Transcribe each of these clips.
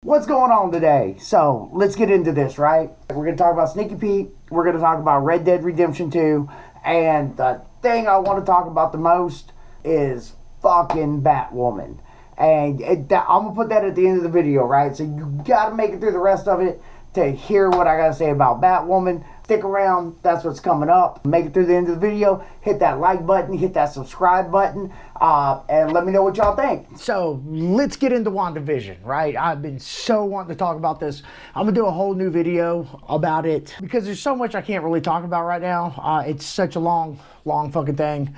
What's going on today? So let's get into this, right? We're going to talk about Sneaky Pete. We're going to talk about Red Dead Redemption 2. And the thing I want to talk about the most is fucking Batwoman. And I'm going to put that at the end of the video, right? So you got to make it through the rest of it to hear what I got to say about Batwoman. Stick around, that's what's coming up. Make it through the end of the video, hit that like button, hit that subscribe button, and let me know what y'all think. So let's get into Wandavision, right? I've been so wanting to talk about this. I'm gonna do a whole new video about it because there's so much I can't really talk about right now. It's such a long fucking thing.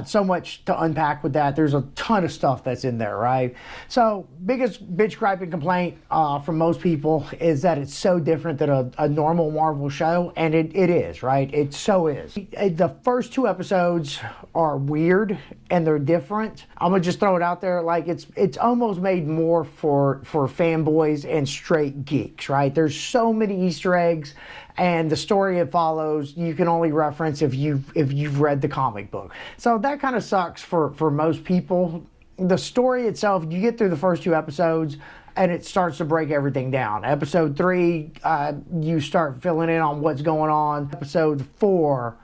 So much to unpack with that. There's a ton of stuff that's in there, right? So, biggest bitch griping complaint from most people is that it's so different than a normal Marvel show, and it is, right? It so is. The first two episodes are weird, and they're different. I'm gonna just throw it out there, like it's almost made more for fanboys and straight geeks, right? There's so many Easter eggs, and the story it follows you can only reference if you've read the comic book. So that kind of sucks for most people. The story itself, you get through the first two episodes and it starts to break everything down. Episode 3, you start filling in on what's going on. Episode 4,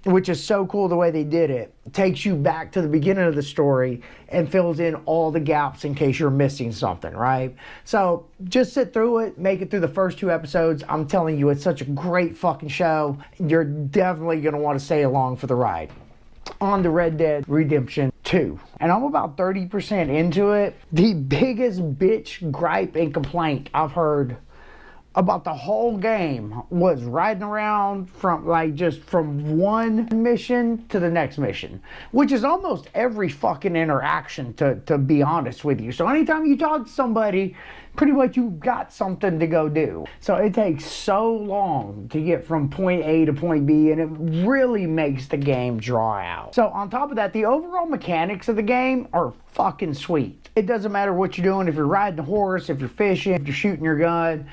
which is so cool the way they did it, takes you back to the beginning of the story and fills in all the gaps in case you're missing something, right? So just sit through it, make it through the first two episodes. I'm telling you, it's such a great fucking show. You're definitely going to want to stay along for the ride. On to Red Dead Redemption 2. And I'm about 30% into it. The biggest bitch gripe and complaint I've heard about the whole game was riding around from one mission to the next mission, which is almost every fucking interaction, to be honest with you. So anytime you talk to somebody, pretty much you got something to go do. So it takes so long to get from point A to point B, and it really makes the game draw out. So on top of that, the overall mechanics of the game are fucking sweet. It doesn't matter what you're doing, if you're riding a horse, if you're fishing, if you're shooting your gun,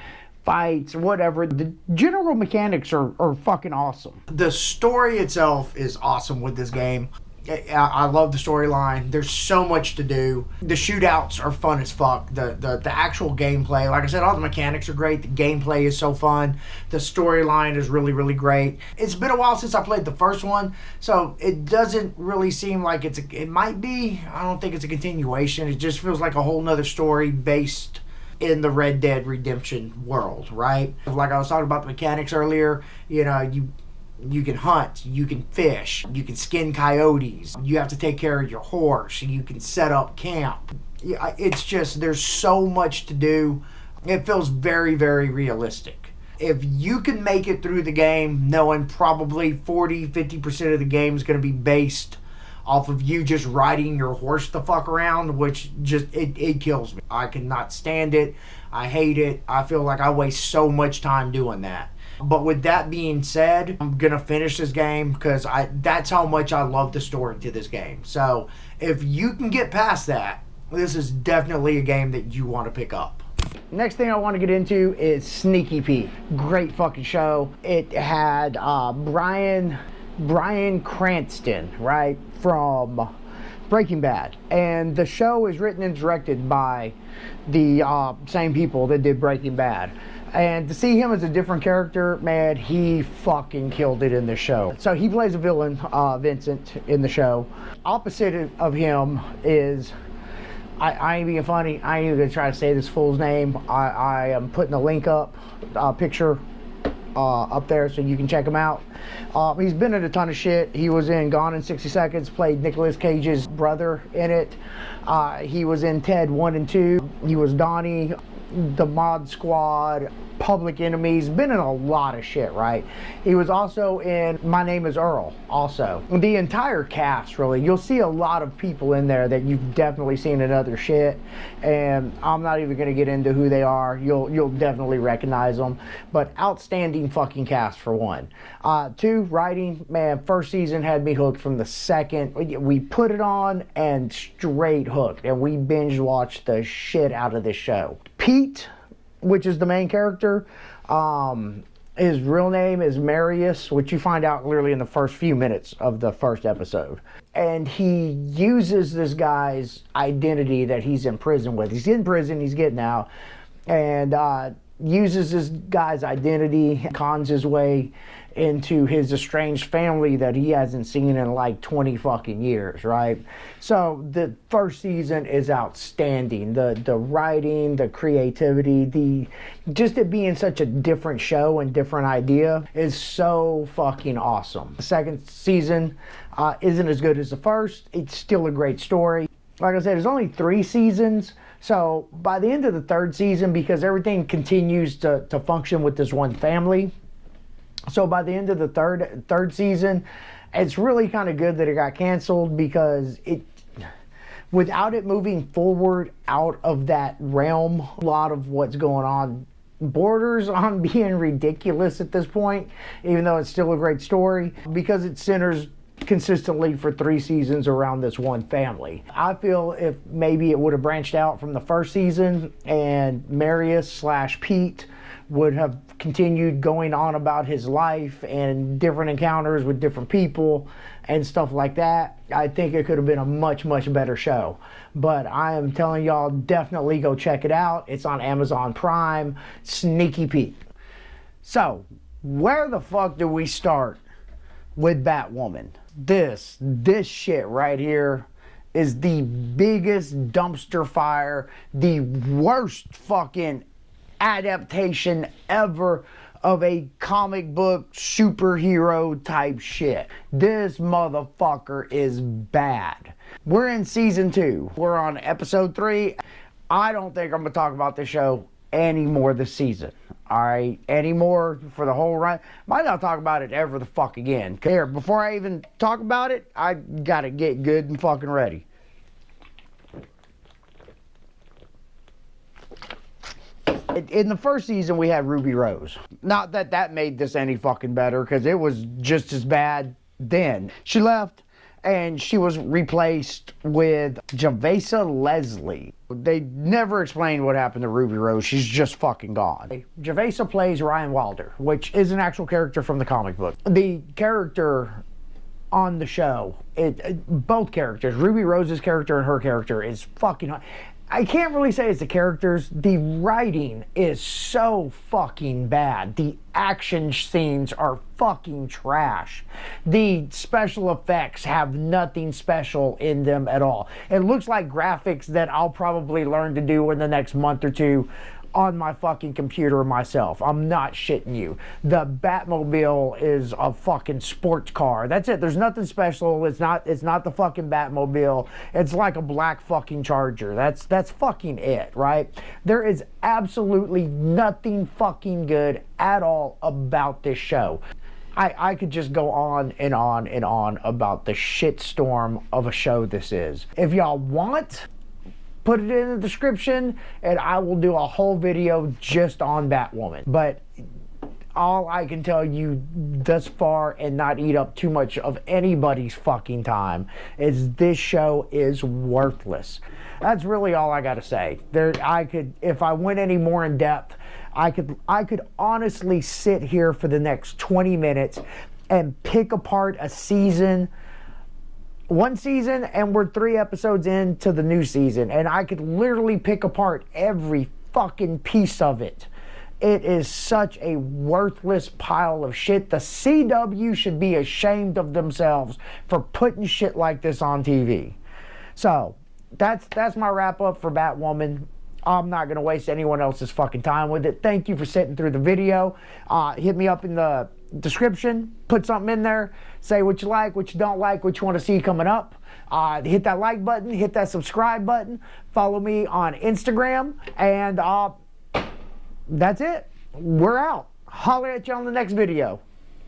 fights, whatever. The general mechanics are fucking awesome. The story itself is awesome with this game. I love the storyline. There's so much to do. The shootouts are fun as fuck. The actual gameplay, like I said, all the mechanics are great. The gameplay is so fun. The storyline is really great. It's been a while since I played the first one, so it doesn't really seem like it might be. I don't think it's a continuation. It just feels like a whole nother story based in the Red Dead Redemption world, right? Like I was talking about the mechanics earlier, you know, you can hunt, you can fish, you can skin coyotes, you have to take care of your horse, you can set up camp. It's just, there's so much to do. It feels very realistic. If you can make it through the game knowing probably 40-50% of the game is going to be based off of you just riding your horse the fuck around, which just, it kills me. I cannot stand it. I hate it. I feel like I waste so much time doing that. But with that being said, I'm gonna finish this game because that's how much I love the story to this game. So if you can get past that, this is definitely a game that you want to pick up. Next thing I want to get into is Sneaky Pete. Great fucking show. It had Bryan Cranston, right, from Breaking Bad, and the show is written and directed by the same people that did Breaking Bad. And to see him as a different character, man, he fucking killed it in the show. So he plays a villain, Vincent, in the show. Opposite of him is, I ain't being funny, I ain't even gonna try to say this fool's name. I am putting a link up, picture up there so you can check him out. He's been in a ton of shit. He was in Gone in 60 Seconds, played Nicolas Cage's brother in it. He was in Ted 1 and 2. He was Donnie, The Mod Squad, Public Enemies, been in a lot of shit, right? He was also in My Name is Earl, also. The entire cast, really. You'll see a lot of people in there that you've definitely seen in other shit, and I'm not even gonna get into who they are. You'll definitely recognize them, but outstanding fucking cast for one. 2, writing, man, first season had me hooked from the second. We put it on and straight hooked, and we binge watched the shit out of this show. Pete, which is the main character, his real name is Marius, which you find out clearly in the first few minutes of the first episode. And he uses this guy's identity that he's in prison with. He's in prison, he's getting out, and uses this guy's identity, cons his way into his estranged family that he hasn't seen in like 20 fucking years, right? So the first season is outstanding. The writing, the creativity, just it being such a different show and different idea is so fucking awesome. The second season isn't as good as the first. It's still a great story. Like I said, there's only 3 seasons. So by the end of the third season, because everything continues to function with this one family, so by the end of the third season, it's really kind of good that it got canceled, because without it moving forward out of that realm, a lot of what's going on borders on being ridiculous at this point, even though it's still a great story, because it centers consistently for 3 seasons around this one family. I feel if maybe it would have branched out from the first season and Marius / Pete would have continued going on about his life and different encounters with different people and stuff like that, I think it could have been a much, much better show. But I am telling y'all, definitely go check it out. It's on Amazon Prime. Sneaky Pete. So, where the fuck do we start with Batwoman? This shit right here is the biggest dumpster fire, the worst fucking adaptation ever of a comic book superhero type shit. This motherfucker is bad. We're in season 2. We're on episode 3. I don't think I'm gonna talk about this show anymore this season. Alright, anymore for the whole run. Might not talk about it ever the fuck again. Here, before I even talk about it, I gotta get good and fucking ready. In the first season, we had Ruby Rose. Not that that made this any fucking better, because it was just as bad then. She left, and she was replaced with Javesa Leslie. They never explained what happened to Ruby Rose. She's just fucking gone. Javesa plays Ryan Wilder, which is an actual character from the comic book. The character on the show, both characters, Ruby Rose's character and her character, is fucking... I can't really say it's the characters. The writing is so fucking bad. The action scenes are fucking trash. The special effects have nothing special in them at all. It looks like graphics that I'll probably learn to do in the next month or 2 on my fucking computer myself. I'm not shitting you. The Batmobile is a fucking sports car. That's it. There's nothing special. It's not the fucking Batmobile. It's like a black fucking Charger. That's fucking it, right? There is absolutely nothing fucking good at all about this show. I could just go on and on and on about the shitstorm of a show this is. If y'all want, put it in the description and I will do a whole video just on Batwoman. But all I can tell you thus far, and not eat up too much of anybody's fucking time, is this show is worthless. That's really all I gotta say. If I went any more in depth, I could honestly sit here for the next 20 minutes and pick apart a season, one season, and we're 3 episodes into the new season, and I could literally pick apart every fucking piece of it. It is such a worthless pile of shit. The CW should be ashamed of themselves for putting shit like this on TV. So that's my wrap up for Batwoman. I'm not gonna waste anyone else's fucking time with it. Thank you for sitting through the video. Hit me up in the description, put something in there, say what you like, what you don't like, what you want to see coming up. Hit that like button, hit that subscribe button, follow me on Instagram, and that's it. We're out. Holler at you on the next video.